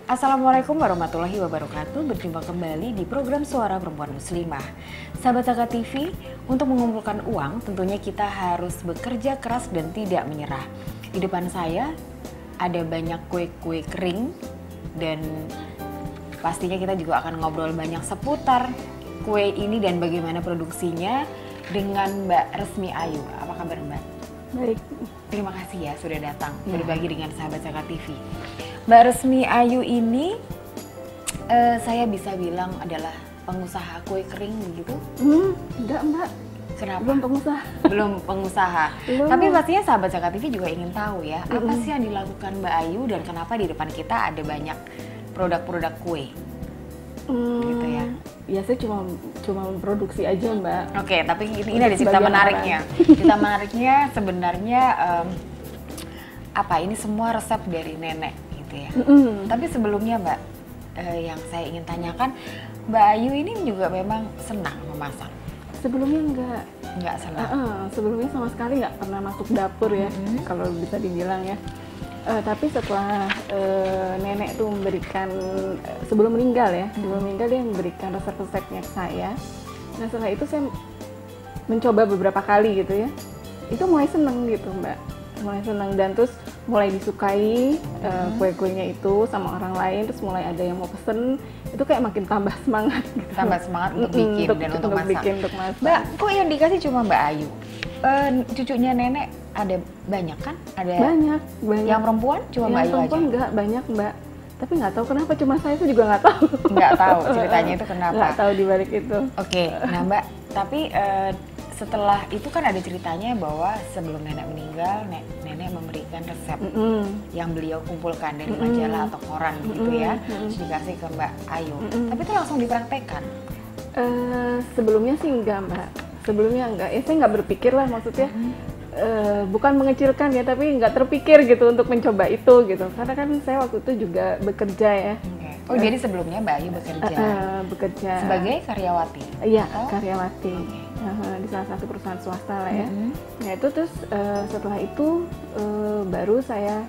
Assalamualaikum warahmatullahi wabarakatuh. Berjumpa kembali di program Suara Perempuan Muslimah. Sahabat Saka TV, untuk mengumpulkan uang tentunya kita harus bekerja keras dan tidak menyerah. Di depan saya ada banyak kue-kue kering dan pastinya kita juga akan ngobrol banyak seputar kue ini dan bagaimana produksinya dengan Mbak Resmi Ayu. Apa kabar Mbak? Baik. Terima kasih ya sudah datang berbagi dengan sahabat Saka TV. Mbak Resmi Ayu ini saya bisa bilang adalah pengusaha kue kering begitu? Enggak Mbak. Kenapa? Belum pengusaha. Belum pengusaha. Belum. Tapi pastinya sahabat Saka TV juga ingin tahu ya, apa sih yang dilakukan Mbak Ayu dan kenapa di depan kita ada banyak produk-produk kue? Gitu ya. Ya saya cuma memproduksi aja Mbak. Oke, tapi ini ada cerita Sebagian menariknya. Cerita menariknya sebenarnya apa? Ini semua resep dari nenek gitu ya. Tapi sebelumnya Mbak, yang saya ingin tanyakan, Mbak Ayu ini juga memang senang memasak. Sebelumnya Nggak senang. sebelumnya sama sekali nggak pernah masuk dapur ya, kalau bisa dibilang ya. Tapi setelah nenek tuh memberikan sebelum meninggal dia memberikan resep-resepnya ke saya. Nah setelah itu saya mencoba beberapa kali gitu ya. Itu mulai seneng gitu Mbak, mulai seneng dan terus mulai disukai kue-kuenya itu sama orang lain. Terus mulai ada yang mau pesen, itu kayak makin tambah semangat gitu. Tambah semangat untuk bikin dan untuk masak. Untuk masak. Mbak, kok yang dikasih cuma Mbak Ayu? Cucunya nenek ada banyak kan? Ada Banyak. Yang perempuan cuma Mbak Ayu Yang perempuan aja? enggak banyak Mbak. Tapi nggak tahu kenapa cuma saya itu juga nggak tahu. Nggak tahu ceritanya itu kenapa? Nggak tahu di balik itu. Oke, nah Mbak, tapi setelah itu kan ada ceritanya bahwa sebelum nenek meninggal, nenek memberikan resep yang beliau kumpulkan dari majalah atau koran gitu ya, terus dikasih ke Mbak Ayu. Tapi itu langsung dipraktekkan? Sebelumnya sih enggak Mbak. Sebelumnya enggak. Saya nggak berpikir lah maksudnya. Bukan mengecilkan ya, tapi nggak terpikir gitu untuk mencoba itu gitu. Karena kan saya waktu itu juga bekerja ya. Oh jadi sebelumnya Mbak Ayu bekerja sebagai karyawati? Iya, karyawati. Di salah satu perusahaan swasta lah ya. Nah itu terus setelah itu baru saya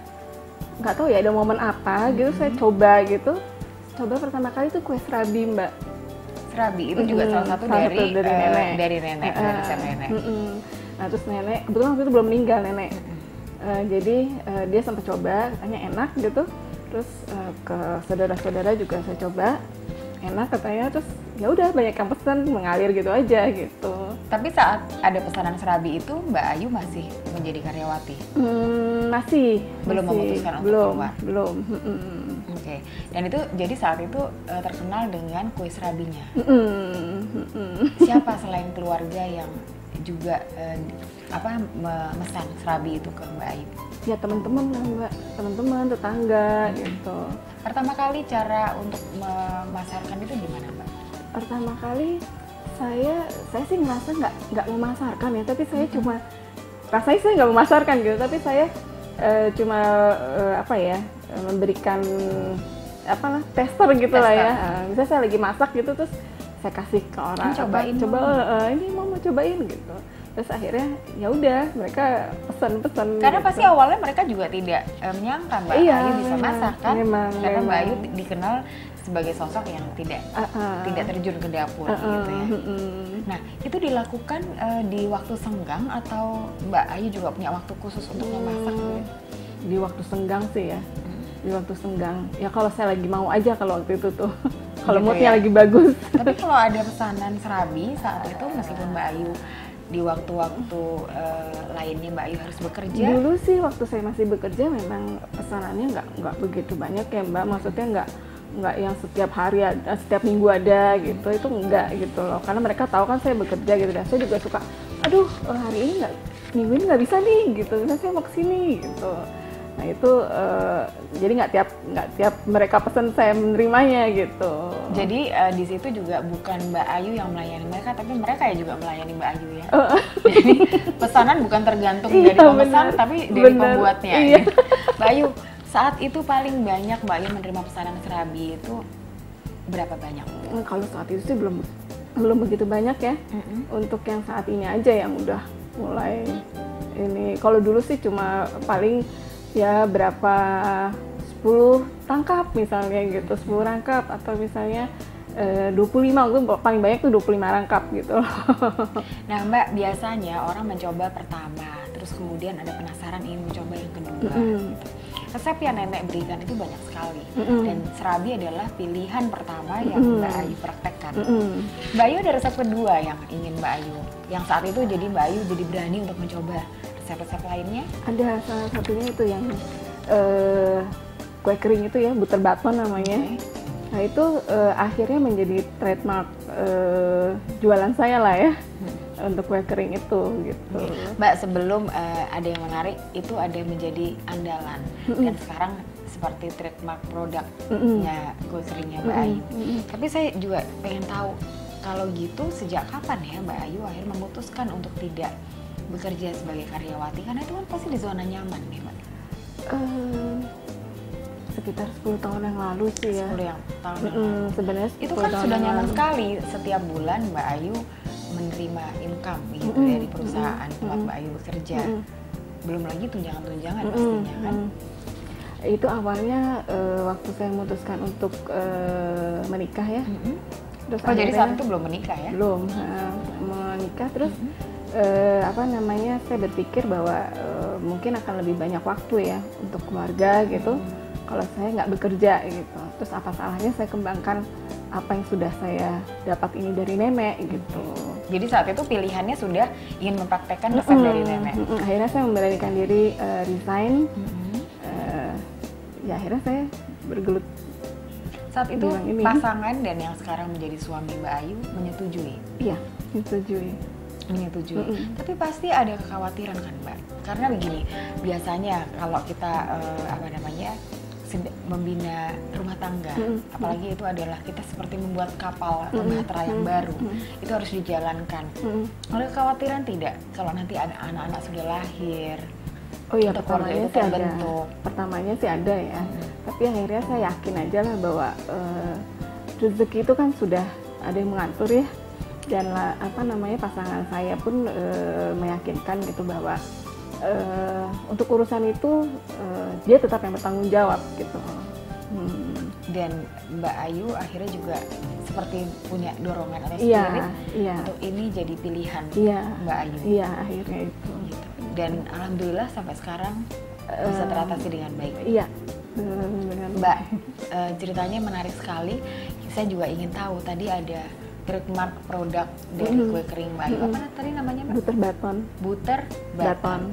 nggak tahu ya ada momen apa gitu saya coba gitu. Coba pertama kali itu kue serabi Mbak. Serabi itu juga salah satu dari nenek, dari resep nenek. Nah terus nenek, kebetulan waktu itu belum meninggal nenek. Jadi dia sempat coba, katanya enak gitu. Terus ke saudara-saudara juga saya coba, enak katanya. Terus ya udah banyak yang pesan, mengalir gitu aja gitu. Tapi saat ada pesanan serabi itu Mbak Ayu masih menjadi karyawati? Masih. Belum memutuskan untuk keluar? Belum. Oke. Dan itu jadi saat itu terkenal dengan kue serabinya. Siapa selain keluarga yang juga memesan serabi itu ke Mbak Ayu? Ya teman-teman lah Mbak, teman-teman, tetangga gitu. Pertama kali cara untuk memasarkan itu gimana Mbak? Pertama kali saya sih ngerasa nggak memasarkan ya, tapi saya cuma rasanya saya nggak memasarkan gitu, tapi saya cuma memberikan tester gitu lah ya. Misalnya saya lagi masak gitu terus saya kasih ke orang, ini mau cobain gitu. Terus akhirnya ya udah mereka pesan. Karena gitu. pasti awalnya mereka juga tidak menyangka Mbak Ayu bisa masak kan? Karena Mbak Ayu dikenal sebagai sosok yang tidak terjun ke dapur gitu ya. Nah itu dilakukan di waktu senggang atau Mbak Ayu juga punya waktu khusus untuk memasak? Di waktu senggang sih ya. Di waktu senggang. Ya kalau saya lagi mau aja kalau waktu itu tuh. Kalau gitu moodnya ya? lagi bagus. Tapi kalau ada pesanan serabi saat itu meskipun Mbak Ayu di waktu-waktu lainnya Mbak Ayu harus bekerja? Dulu sih waktu saya masih bekerja memang pesanannya nggak begitu banyak ya Mbak. Maksudnya nggak yang setiap hari ada, setiap minggu ada gitu. Itu enggak gitu loh. Karena mereka tahu kan saya bekerja gitu. Dan saya juga suka, aduh hari ini minggu ini nggak bisa nih gitu. Nah saya mau kesini gitu. Nah itu jadi nggak tiap mereka pesan saya menerimanya gitu. Jadi di situ juga bukan Mbak Ayu yang melayani mereka, tapi mereka ya juga melayani Mbak Ayu ya. Jadi pesanan bukan tergantung dari pemesan, tapi dari pembuatnya. Iya. Gitu. Mbak Ayu, saat itu paling banyak Mbak Ayu menerima pesanan serabi itu berapa banyak? Kalau saat itu sih belum begitu banyak ya. Untuk yang saat ini aja yang udah mulai ini. Kalau dulu sih cuma paling ya berapa 10 tangkap misalnya gitu, 10 rangkap, atau misalnya 25, itu paling banyak tuh 25 rangkap gitu. Nah Mbak, biasanya orang mencoba pertama, terus kemudian ada penasaran ingin mencoba yang kedua. Gitu. Resep yang nenek berikan itu banyak sekali, dan serabi adalah pilihan pertama yang Mbak Ayu praktekkan. Mbak Ayu ada resep kedua yang ingin Mbak Ayu, yang saat itu jadi Mbak Ayu jadi berani untuk mencoba resep-resep lainnya? Ada, salah satunya itu yang kue kering itu ya, butter baton namanya. Nah itu akhirnya menjadi trademark jualan saya lah ya, untuk kue kering itu gitu. Mbak, sebelum ada yang menarik, itu ada yang menjadi andalan dan sekarang seperti trademark produknya kue keringnya Mbak Ayu. Tapi saya juga pengen tahu, kalau gitu sejak kapan ya Mbak Ayu akhirnya memutuskan untuk tidak bekerja sebagai karyawati, karena itu kan pasti di zona nyaman nih Mbak? Sekitar 10 tahun yang lalu sih ya. 10 tahun yang lalu. Sebenarnya itu kan sudah nyaman sekali, setiap bulan Mbak Ayu menerima income gitu dari perusahaan tempat Mbak Ayu bekerja. Belum lagi tunjangan-tunjangan pastinya kan. Itu awalnya waktu saya memutuskan untuk menikah ya. Terus jadi saat itu belum menikah ya? Belum menikah, terus saya berpikir bahwa mungkin akan lebih banyak waktu ya untuk keluarga gitu kalau saya nggak bekerja gitu. Terus apa salahnya saya kembangkan apa yang sudah saya dapat ini dari nenek gitu. Jadi saat itu pilihannya sudah ingin mempraktekkan resep dari nenek. Akhirnya saya memberanikan diri resign. Ya akhirnya saya bergelut. Saat itu pasangan dan yang sekarang menjadi suami Mbak Ayu menyetujui? Iya, menyetujui. Tapi pasti ada kekhawatiran kan Mbak? Karena begini, biasanya kalau kita membina rumah tangga, apalagi itu adalah kita seperti membuat kapal atau bahtera yang baru, itu harus dijalankan. Ada kekhawatiran tidak kalau nanti anak-anak sudah lahir? Oh iya, pertamanya sih ada ya. Tapi akhirnya saya yakin aja lah bahwa rezeki itu kan sudah ada yang mengatur ya. Dan pasangan saya pun meyakinkan gitu bahwa untuk urusan itu dia tetap yang bertanggung jawab gitu. Dan Mbak Ayu akhirnya juga seperti punya dorongan atau spirit untuk ini jadi pilihan Mbak Ayu. Iya, akhirnya itu. Gitu. Dan alhamdulillah sampai sekarang bisa teratasi dengan baik. Iya. Mbak, ceritanya menarik sekali. Saya juga ingin tahu, tadi ada trademark produk dari kue kering Mbak Ayu. Apa tadi namanya Mbak? Butter baton. Butter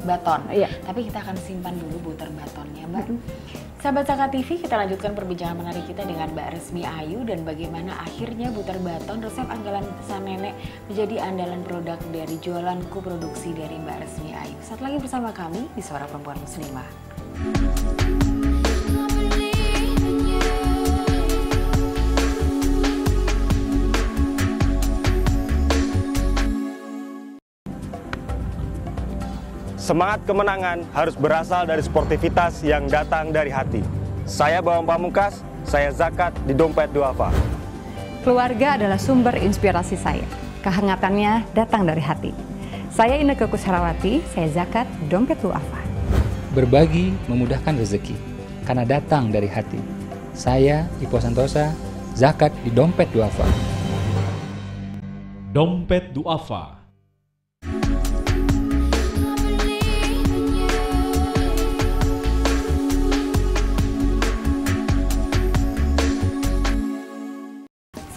baton. Iya. Tapi kita akan simpan dulu butter batonnya Mbak. Sahabat Saka TV, kita lanjutkan perbincangan menarik kita dengan Mbak Resmi Ayu dan bagaimana akhirnya butter baton resep andalan sang nenek menjadi andalan produk dari jualanku produksi dari Mbak Resmi Ayu. Saat lagi bersama kami di Suara Perempuan Muslimah. Semangat kemenangan harus berasal dari sportivitas yang datang dari hati. Saya Bawang Pamungkas, saya zakat di Dompet Duafa. Keluarga adalah sumber inspirasi saya. Kehangatannya datang dari hati. Saya Inneke Koesherawati, saya zakat di Dompet Duafa. Berbagi memudahkan rezeki, karena datang dari hati. Saya Ipo Santosa, zakat di Dompet Duafa. Dompet Duafa.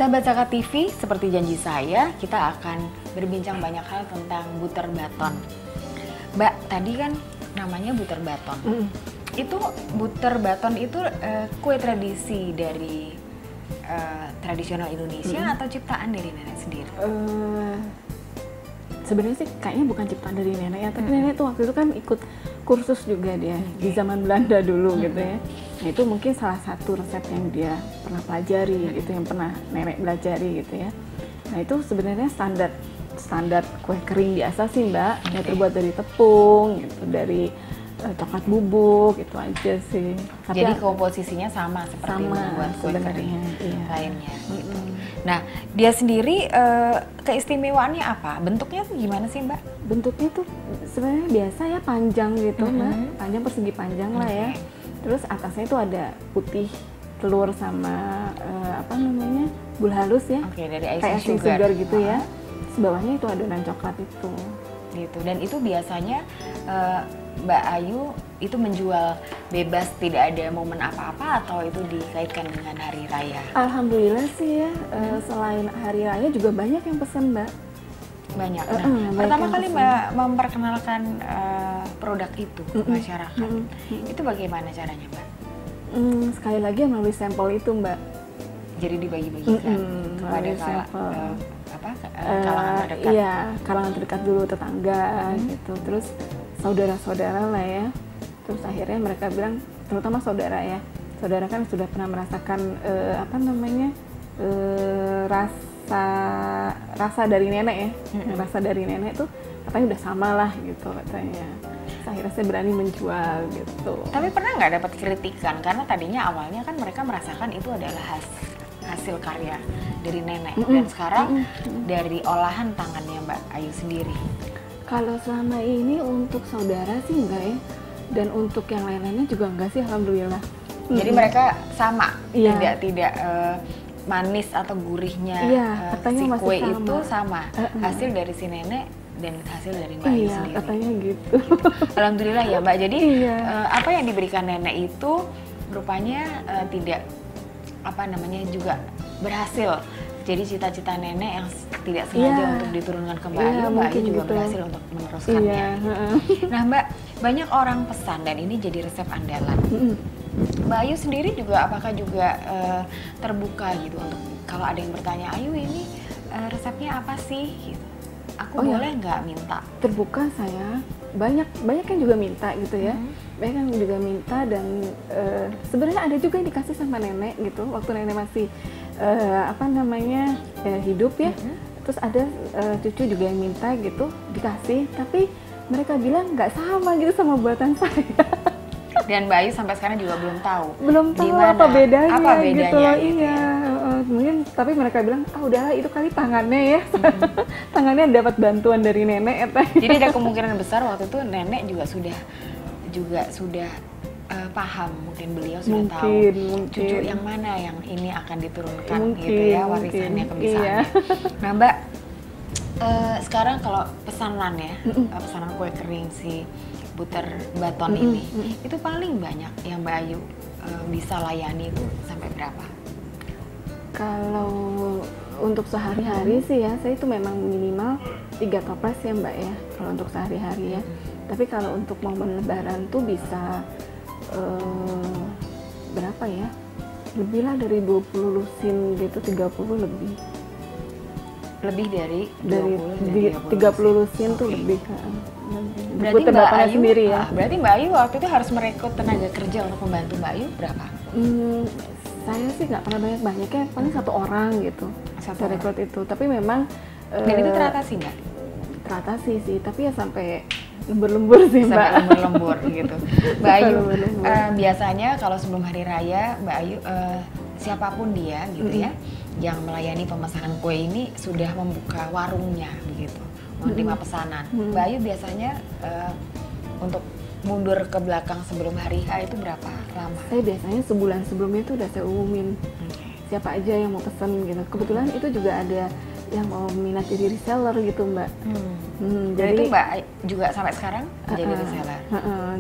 Sahabat Saka TV, seperti janji saya, kita akan berbincang banyak hal tentang butter baton. Mbak, tadi kan namanya butter baton. Itu butter baton itu kue tradisi dari tradisional Indonesia atau ciptaan dari nenek sendiri? Sebenarnya sih kayaknya bukan ciptaan dari nenek ya, tapi nenek tuh waktu itu kan ikut kursus juga dia di zaman Belanda dulu gitu ya. Nah itu mungkin salah satu resep yang dia pernah pelajari, itu yang pernah nenek pelajari gitu ya. Nah itu sebenarnya standar kue kering biasa sih Mbak, yang terbuat dari tepung gitu, dari coklat bubuk, itu aja sih. Tapi jadi komposisinya sama seperti membuat kue kering lainnya. Gitu. Nah dia sendiri keistimewaannya apa? Bentuknya tuh gimana sih Mbak? Bentuknya tuh sebenarnya biasa ya, panjang gitu Mbak, panjang persegi panjang lah ya. Terus atasnya itu ada putih telur sama apa namanya gula halus ya. Oke, dari kayak icing sugar sugar. gitu ya. Sebawahnya itu adonan coklat itu. Gitu. Dan itu biasanya Mbak Ayu itu menjual bebas, tidak ada momen apa-apa atau itu dikaitkan dengan hari raya? Alhamdulillah sih ya, selain hari raya juga banyak yang pesan Mbak. Banyak. Nah, banyak pertama yang kali pesan. Mbak memperkenalkan produk itu ke masyarakat, itu bagaimana caranya Mbak? Sekali lagi melalui sampel itu Mbak. Jadi dibagi-bagikan kepada melalui sampel. kalangan terdekat. Iya, kalangan terdekat dulu, tetangga gitu. Terus saudara-saudara lah ya. Terus akhirnya mereka bilang, terutama saudara ya. Saudara kan sudah pernah merasakan apa namanya? Rasa dari nenek ya. Rasa dari nenek tuh katanya udah sama lah gitu katanya. Terus akhirnya saya berani menjual gitu. Tapi pernah nggak dapat kritikan? Karena tadinya awalnya kan mereka merasakan itu adalah hasil karya dari nenek. Dan sekarang dari olahan tangannya Mbak Ayu sendiri. Kalau selama ini untuk saudara sih enggak ya. Dan untuk yang lain-lainnya juga enggak sih, alhamdulillah. Jadi mereka sama, Iya. tidak manis atau gurihnya katanya si masih kue sama. itu sama. Hasil dari si nenek dan hasil dari Mbak Ayu Iya, sendiri. katanya gitu. Alhamdulillah ya Mbak. Jadi Iya. apa yang diberikan nenek itu rupanya tidak juga berhasil. Jadi cita-cita nenek yang tidak sengaja Iya. untuk diturunkan ke Mbak Iya, Ayu, Mbak Ayu mungkin juga gitu. berhasil untuk meneruskannya. Iya, Nah Mbak, banyak orang pesan dan ini jadi resep andalan. Mbak Ayu sendiri juga apakah juga terbuka gitu untuk kalau ada yang bertanya, Ayu ini resepnya apa sih? Gitu. Aku boleh nggak minta? Terbuka saya. Banyak yang juga minta gitu ya. Banyak yang juga minta dan sebenarnya ada juga yang dikasih sama nenek gitu. Waktu nenek masih hidup ya. Terus ada cucu juga yang minta gitu, dikasih. Tapi mereka bilang nggak sama gitu sama buatan saya. Dan Mbak Ayu sampai sekarang juga belum tahu. Belum tahu gimana, apa bedanya, apa bedanya gitu. gitu Iya, mungkin tapi mereka bilang, udahlah itu kali tangannya ya. Tangannya dapat bantuan dari nenek ya. Jadi ada kemungkinan besar waktu itu nenek juga sudah paham, mungkin beliau sudah tahu cucu yang mana yang ini akan diturunkan gitu ya, warisannya kebisaannya. Nah Mbak, sekarang kalau pesanan ya, pesanan kue kering si butter baton ini, itu paling banyak yang Mbak Ayu bisa layani itu sampai berapa? Kalau untuk sehari-hari sih ya, saya itu memang minimal 3 toples ya Mbak ya, kalau untuk sehari-hari ya. Tapi kalau untuk momen lebaran tuh bisa berapa ya? Lebih lah dari 20 lusin gitu, 30 lebih. Lebih dari 30 lusin tuh lebih. Berarti Butter Mbak batonnya Ayu sendiri ya. Berarti Mbak Ayu waktu itu harus merekrut tenaga kerja untuk membantu Mbak Ayu berapa? Saya sih nggak pernah banyak-banyaknya, paling 1 orang gitu. Satu Saya rekrut itu, tapi memang Dan itu teratasi nggak? teratasi sih, tapi ya sampai lembur-lembur sih Mbak. Sampai lembur-lembur gitu. Mbak Ayu, Lembur-lembur. biasanya kalau sebelum hari raya, Mbak Ayu, siapapun dia gitu ya, yang melayani pemesanan kue ini sudah membuka warungnya begitu, menerima pesanan. Mbak Ayu biasanya untuk mundur ke belakang sebelum hari H itu berapa lama? Saya biasanya sebulan sebelumnya itu udah saya umumin siapa aja yang mau pesen gitu. Kebetulan itu juga ada yang mau minat jadi reseller gitu Mbak. Dan Jadi itu Mbak juga sampai sekarang jadi reseller?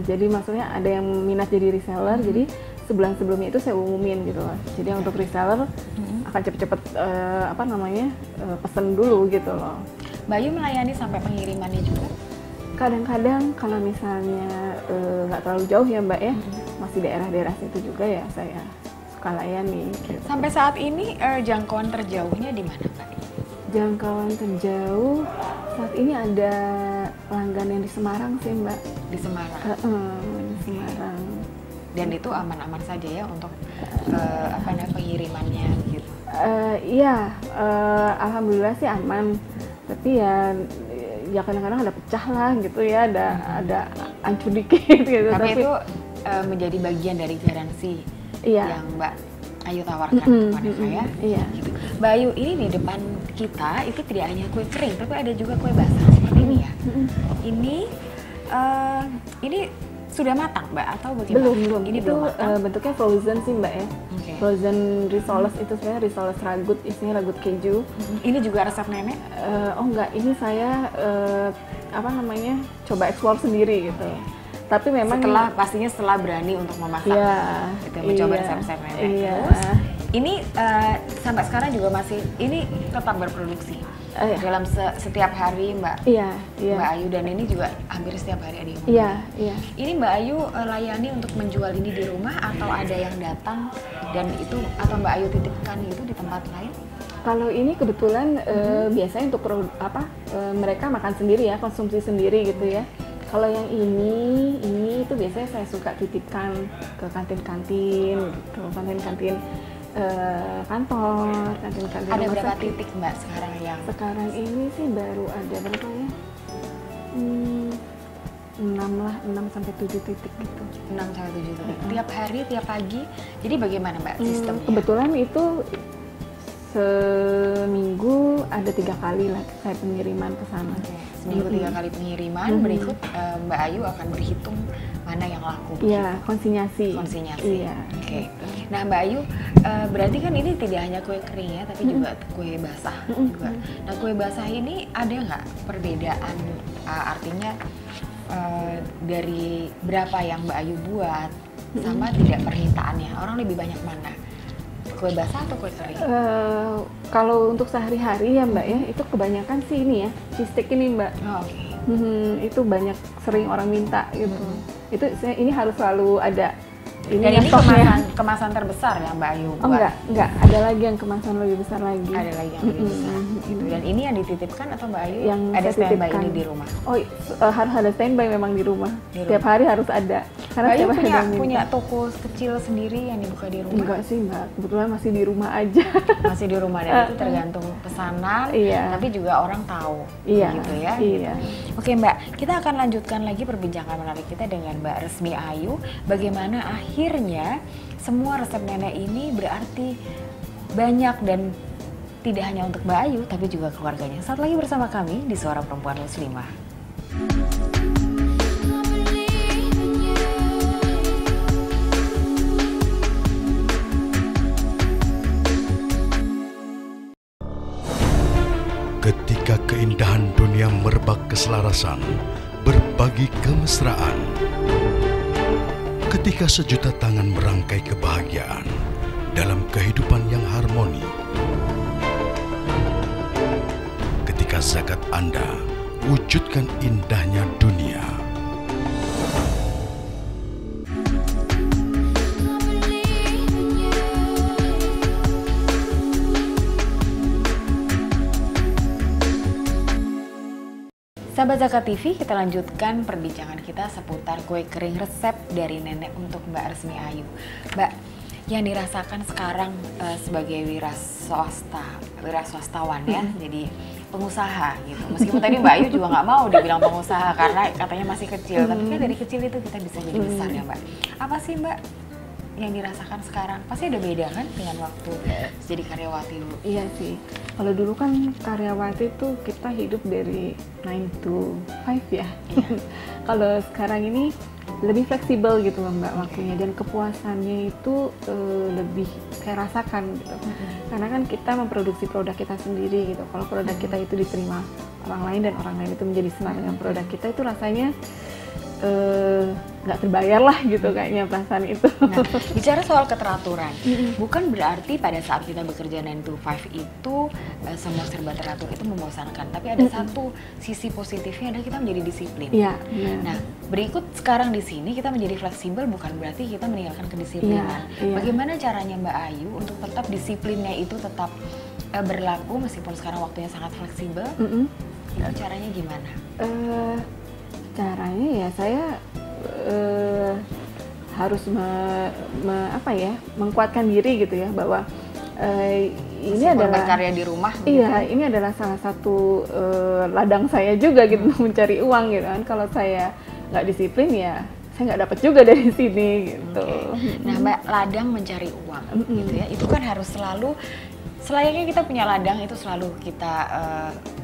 Jadi maksudnya ada yang minat jadi reseller, jadi sebulan sebelumnya itu saya umumin gitu loh. Jadi yang untuk reseller akan cepet-cepet pesen dulu gitu loh. Mbak Ayu melayani sampai pengirimannya juga? Kadang-kadang kalau misalnya nggak terlalu jauh ya Mbak ya, masih daerah-daerah situ juga ya saya suka layani. Gitu. Sampai saat ini jangkauan terjauhnya di mana Mbak? Jangkauan terjauh saat ini ada pelanggan yang di Semarang sih Mbak. Di Semarang. Di Semarang. Dan itu aman-aman saja ya untuk pengirimannya gitu. Iya, alhamdulillah sih aman. Tapi ya kadang-kadang ada pecah lah gitu ya, ada hancur dikit gitu. Tapi itu menjadi bagian dari garansi yang Mbak Ayu tawarkan kepada saya. Iya. Gitu. Mbak Ayu, ini di depan kita itu tidak hanya kue kering, tapi ada juga kue basah seperti ini ya. Ini sudah matang Mbak atau bagaimana? Belum. Ini Itu belum matang. bentuknya frozen sih Mbak ya. Oke. Frozen risoles itu sebenarnya risoles ragut, isinya ragut keju. Ini juga resep nenek? Oh enggak, ini saya coba eksplor sendiri gitu. Tapi memang Pastinya setelah berani untuk memasak, gitu, mencoba resep-resep nenek. Iya. Terus ini sampai sekarang juga masih ini tetap berproduksi dalam setiap hari Mbak Ayu, dan ini juga hampir setiap hari ada yang membeli. Iya. Ini Mbak Ayu layani untuk menjual ini di rumah atau ada yang datang dan itu atau Mbak Ayu titipkan itu di tempat lain? Kalau ini kebetulan biasanya untuk mereka makan sendiri ya, konsumsi sendiri gitu ya. Kalau yang ini itu biasanya saya suka titipkan ke kantin-kantin gitu, kantin-kantin kantor, kantin-kantin Ada rumah berapa sakit. titik Mbak sekarang yang? Sekarang ini sih baru ada berapa ya? 6 sampai 7 titik gitu. 6 sampai 7 titik. Tiap hari, tiap pagi. Jadi bagaimana Mbak sistemnya? Kebetulan itu seminggu ada 3 kali lah saya pengiriman ke sana. Seminggu 3 kali pengiriman, berikut Mbak Ayu akan berhitung mana yang laku. Iya, konsinyasi. Konsinyasi. Iya. Oke. Nah Mbak Ayu, berarti kan ini tidak hanya kue kering ya, tapi juga kue basah juga. Nah kue basah ini ada nggak perbedaan? Artinya dari berapa yang Mbak Ayu buat sama tidak permintaannya? Orang lebih banyak mana? Kue basah atau kue kering? Kalau untuk sehari-hari ya Mbak ya, itu kebanyakan sih ini ya, cheesesteak ini Mbak. Oh, oke. Itu banyak sering orang minta gitu. Ini harus selalu ada. Dan ini kemasan terbesar ya Mbak Ayu buat? Oh enggak, ada lagi yang kemasan lebih besar lagi. Ada lagi yang lebih besar gitu. Dan ini yang dititipkan atau Mbak Ayu Yang ada saya standby titipkan. ini di rumah? Oh, harus ada standby memang di rumah. Di rumah. Tiap hari harus ada. Karena Mbak Ayu tiap hari ada yang minta. punya toko kecil sendiri yang dibuka di rumah? Enggak sih Mbak, kebetulan masih di rumah aja. Masih di rumah dan itu tergantung pesanan, Iya. tapi juga orang tahu Iya, gitu ya. iya. Gitu. Oke Mbak, kita akan lanjutkan lagi perbincangan menarik kita dengan Mbak Resmi Ayu. Bagaimana akhirnya semua resep nenek ini berarti banyak dan tidak hanya untuk Mbak Ayu, tapi juga keluarganya. Saat lagi bersama kami di Suara Perempuan Muslimah. Ketika keindahan dunia merebak keselarasan, berbagi kemesraan. Ketika sejuta tangan merangkai kebahagiaan dalam kehidupan yang harmoni. Ketika zakat Anda wujudkan indahnya dunia. Sahabat Zakat TV, kita lanjutkan perbincangan kita seputar kue kering resep dari nenek untuk Mbak Resmi Ayu. Mbak, yang dirasakan sekarang sebagai wiraswastawan ya, jadi pengusaha gitu. Meskipun tadi Mbak Ayu juga nggak mau dibilang pengusaha karena katanya masih kecil, tapi kan dari kecil itu kita bisa jadi besar ya Mbak. Apa sih Mbak yang dirasakan sekarang? Pasti ada beda kan dengan waktu jadi karyawati dulu? Iya sih. Kalau dulu kan karyawati itu kita hidup dari 9 to 5 ya. Iya. Kalau sekarang ini lebih fleksibel gitu loh Mbak waktunya, dan kepuasannya itu lebih saya rasakan gitu. Karena kan kita memproduksi produk kita sendiri gitu. Kalau produk kita itu diterima orang lain dan orang lain itu menjadi senang dengan produk kita, itu rasanya nggak terbayar lah gitu kayaknya perasaan itu. Nah, bicara soal keteraturan, bukan berarti pada saat kita bekerja 9 to 5 itu semua serba teratur itu membosankan. Tapi ada satu sisi positifnya adalah kita menjadi disiplin. Iya. Nah, berikut sekarang di sini kita menjadi fleksibel bukan berarti kita meninggalkan kedisiplinan. Iya. Bagaimana caranya Mbak Ayu untuk tetap disiplinnya itu tetap berlaku meskipun sekarang waktunya sangat fleksibel? Caranya gimana? Caranya ya saya harus mengkuatkan diri gitu ya, bahwa ini meskipun adalah berkarya di rumah. Iya, ini adalah salah satu ladang saya juga gitu mencari uang gitu kan. Kalau saya nggak disiplin ya saya nggak dapat juga dari sini gitu. Nah Mbak, ladang mencari uang gitu ya, itu kan harus selalu selayaknya kita punya ladang itu selalu kita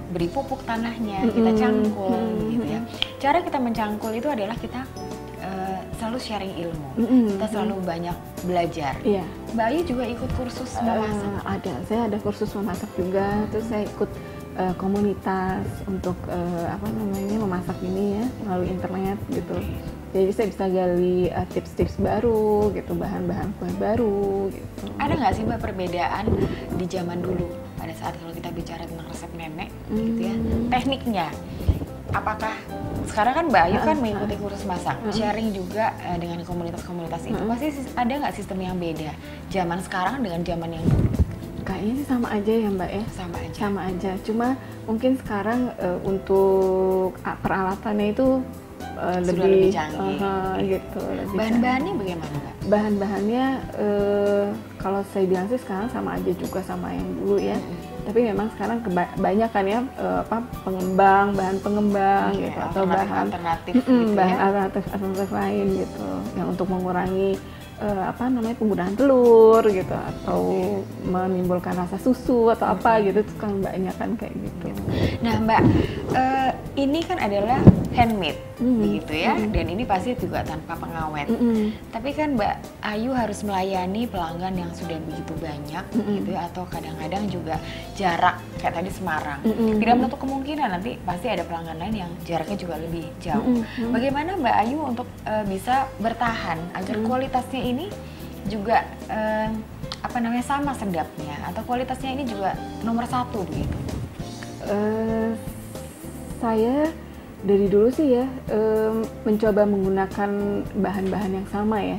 beri pupuk tanahnya, kita cangkul gitu ya. Cara kita mencangkul itu adalah kita selalu sharing ilmu, kita selalu banyak belajar. Iya. Mbak Ayu juga ikut kursus memasak? Ada, saya ada kursus memasak juga, terus saya ikut komunitas untuk memasak ini ya melalui internet gitu. Jadi saya bisa gali tips-tips baru gitu, bahan-bahan kue baru gitu. Ada nggak sih Mbak perbedaan di zaman dulu pada saat kalau kita bicara tentang resep nenek gitu ya, tekniknya? Apakah sekarang kan Mbak Ayu kan mengikuti kursus masak, sharing juga dengan komunitas-komunitas itu, pasti ada nggak sistem yang beda zaman sekarang dengan zaman yang dulu? Kayaknya sih sama aja ya Mbak ya. Sama aja. Sama aja. Cuma mungkin sekarang untuk peralatannya itu lebih canggih. Gitu. Bahan-bahannya bagaimana Mbak? Bahan-bahannya kalau saya bilang sih sekarang sama aja juga sama yang dulu ya. Tapi memang sekarang kebanyakan ya bahan pengembang gitu, atau bahan alternatif gitu bahan alternatif lain gitu yang untuk mengurangi penggunaan telur gitu, atau menimbulkan rasa susu atau apa gitu, itu kan banyak kan kayak gitu. Nah Mbak, ini kan adalah handmade begitu ya, dan ini pasti juga tanpa pengawet. Tapi kan Mbak Ayu harus melayani pelanggan yang sudah begitu banyak gitu ya, atau kadang-kadang juga jarak kayak tadi Semarang. Tidak menutup kemungkinan nanti pasti ada pelanggan lain yang jaraknya juga lebih jauh. Bagaimana Mbak Ayu untuk bisa bertahan agar kualitasnya ini juga sama sedapnya, atau kualitasnya ini juga nomor 1 begitu? Saya dari dulu sih ya mencoba menggunakan bahan-bahan yang sama ya,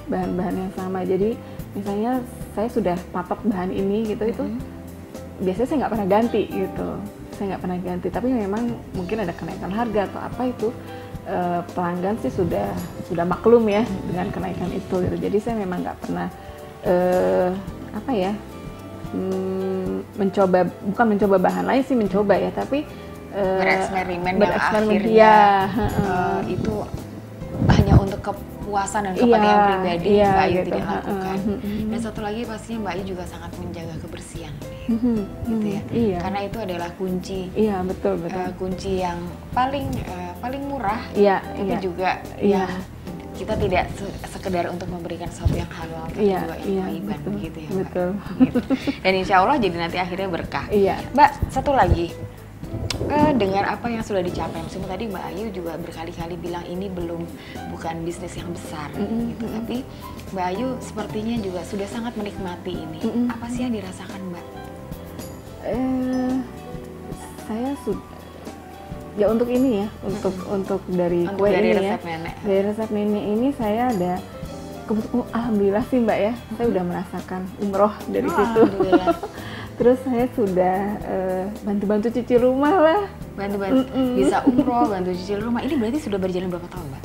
bahan-bahan yang sama. Jadi misalnya saya sudah patok bahan ini gitu, itu biasanya saya nggak pernah ganti gitu, tapi memang mungkin ada kenaikan harga atau apa itu, pelanggan sih sudah maklum ya dengan kenaikan itu gitu. Jadi saya memang nggak pernah bukan mencoba bahan lain sih, mencoba ya, tapi bereksperimen yang akhirnya itu hanya untuk kepuasan dan kepentingan pribadi Mbak Ayu gitu. tidak lakukan. Dan satu lagi pastinya Mbak Ayu juga sangat menjaga kebersihan gitu ya. Karena itu adalah kunci. Iya, betul. Kunci yang paling murah, tapi juga kita tidak sekedar untuk memberikan sesuatu yang halal, tapi juga yang kaiban begitu ya Mbak. Betul. Gitu. Dan insya Allah jadi nanti akhirnya berkah. Mbak, satu lagi. Dengan apa yang sudah dicapai, meskipun tadi Mbak Ayu juga berkali-kali bilang ini bukan bisnis yang besar gitu, tapi Mbak Ayu sepertinya juga sudah sangat menikmati ini. Apa sih yang dirasakan Mbak? Saya ya untuk ini ya, untuk dari kue ini resep ya, nenek. dari resep nenek ini saya ada alhamdulillah sih Mbak ya, saya udah merasakan umroh dari situ. Terus saya sudah bantu-bantu cuci rumah lah. Bisa umroh, bantu cuci rumah. Ini berarti sudah berjalan berapa tahun Mbak?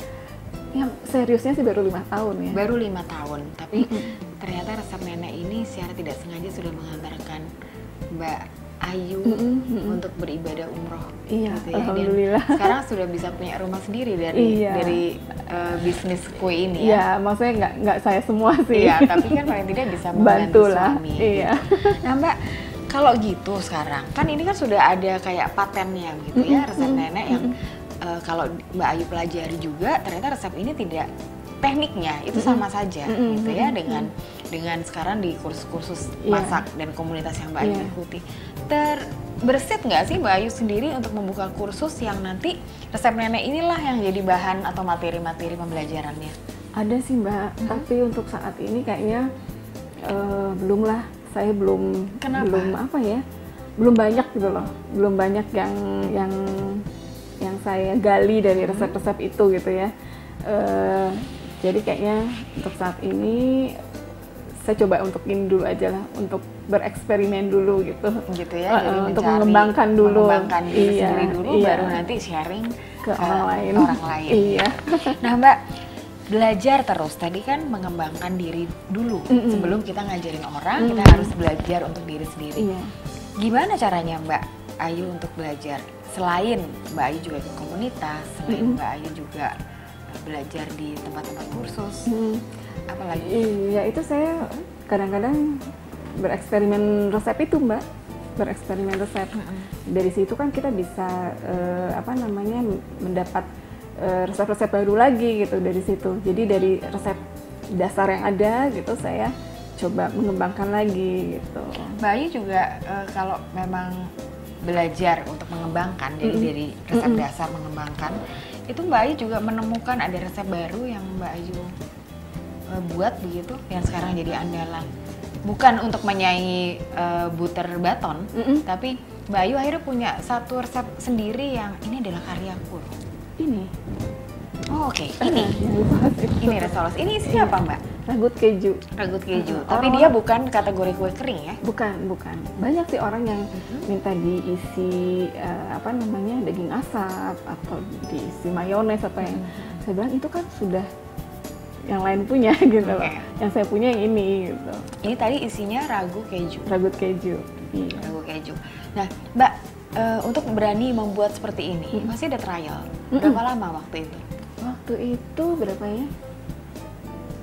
Ya seriusnya sih baru 5 tahun ya. Baru 5 tahun, tapi ternyata resep nenek ini secara tidak sengaja sudah mengantarkan Mbak Ayu untuk beribadah umroh. Iya, gitu ya. alhamdulillah. Dan sekarang sudah bisa punya rumah sendiri dari bisnis kue ini ya. Iya, maksudnya nggak saya semua sih. Iya, tapi kan paling tidak bisa membantu suami. Iya. Gitu. Nah Mbak, kalau gitu sekarang kan ini kan sudah ada kayak patennya gitu ya, resep nenek yang kalau Mbak Ayu pelajari juga, ternyata resep ini tidak, tekniknya itu sama saja gitu ya dengan sekarang di kursus-kursus masak dan komunitas yang Mbak Ayu ikuti. Bersit nggak sih Mbak Ayu sendiri untuk membuka kursus yang nanti resep nenek inilah yang jadi bahan atau materi-materi pembelajarannya? Ada sih Mbak, tapi untuk saat ini kayaknya belum lah. Saya belum belum banyak gitu loh, belum banyak yang saya gali dari resep-resep itu gitu ya. Jadi kayaknya untuk saat ini saya coba untuk ini dulu aja lah, untuk bereksperimen dulu gitu ya, jadi untuk mengembangkan diri sendiri dulu, baru nanti sharing ke orang lain. Iya. Nah Mbak, belajar terus tadi kan mengembangkan diri dulu sebelum kita ngajarin orang, kita harus belajar untuk diri sendiri. Gimana caranya Mbak Ayu untuk belajar? Selain Mbak Ayu juga ikut komunitas, selain Mbak Ayu juga belajar di tempat-tempat kursus, apalagi? Iya, itu saya kadang-kadang bereksperimen resep itu Mbak, bereksperimen resep. Dari situ kan kita bisa mendapat resep-resep baru lagi gitu dari situ. Jadi dari resep dasar yang ada gitu saya coba mengembangkan lagi gitu. Mbak Ayu juga kalau memang belajar untuk mengembangkan, jadi dari resep dasar mengembangkan, itu Mbak Ayu juga menemukan ada resep baru yang Mbak Ayu buat begitu, yang sekarang jadi andalan. Bukan untuk menyaingi butter baton, tapi Mbak Ayu akhirnya punya satu resep sendiri yang ini adalah karyaku. Ini. Oh, oke. Ini resoles. Ini isinya apa, Mbak? Ragut keju. Ragut keju. Tapi dia bukan kategori kue kering ya? Bukan. Banyak sih orang yang minta diisi daging asap atau diisi mayones atau yang saya bilang itu kan sudah yang lain punya gitu loh. Yang saya punya yang ini gitu. Ini tadi isinya ragu keju. Ragut keju. Iya. Ragu keju. Nah, Mbak, untuk berani membuat seperti ini, pasti ada trial. Berapa lama waktu itu? Waktu itu berapa ya?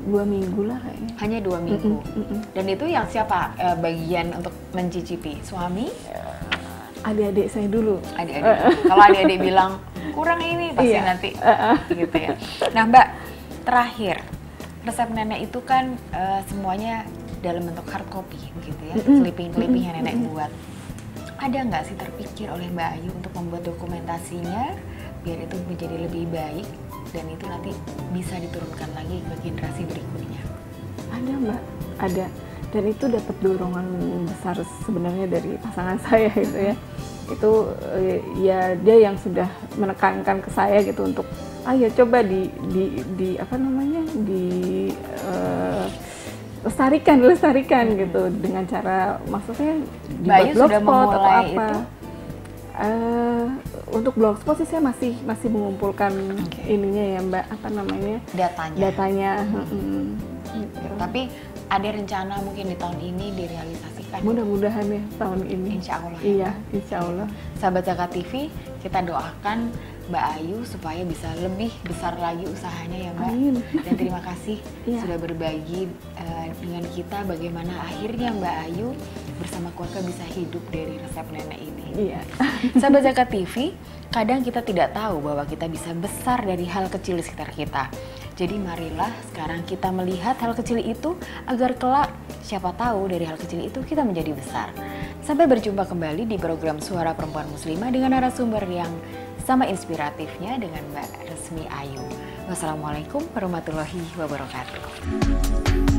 2 minggu lah kayaknya. Hanya 2 minggu. Dan itu yang siapa bagian untuk mencicipi? Suami? Adik-adik saya dulu. Adik-adik. Kalau adik-adik bilang kurang ini, pasti nanti gitu ya. Nah, Mbak, terakhir resep nenek itu kan semuanya dalam bentuk hard copy gitu ya, clipping-clipping yang nenek buat. Ada nggak sih terpikir oleh Mbak Ayu untuk membuat dokumentasinya biar itu menjadi lebih baik dan itu nanti bisa diturunkan lagi ke generasi berikutnya? Ada Mbak, ada. Dan itu dapat dorongan besar sebenarnya dari pasangan saya gitu ya. Itu ya dia yang sudah menekankan ke saya gitu untuk ayo coba lestarikan gitu dengan cara maksudnya dibuat blogspot atau apa. Untuk blogspot sih saya masih mengumpulkan ininya ya Mbak, datanya. Gitu. Tapi ada rencana mungkin di tahun ini direalisasikan? Mudah-mudahan ya tahun ini. Insya Allah. Iya, insya Allah. Sahabat Zakat TV, kita doakan Mbak Ayu supaya bisa lebih besar lagi usahanya ya Mbak. Amin. Dan terima kasih sudah berbagi dengan kita bagaimana akhirnya Mbak Ayu bersama keluarga bisa hidup dari resep nenek ini. Iya. Sahabat Zakat TV, kadang kita tidak tahu bahwa kita bisa besar dari hal kecil di sekitar kita. Jadi marilah sekarang kita melihat hal kecil itu agar kelak siapa tahu dari hal kecil itu kita menjadi besar. Sampai berjumpa kembali di program Suara Perempuan Muslimah dengan narasumber yang sama inspiratifnya dengan Mbak Resmi Ayu. Wassalamualaikum warahmatullahi wabarakatuh.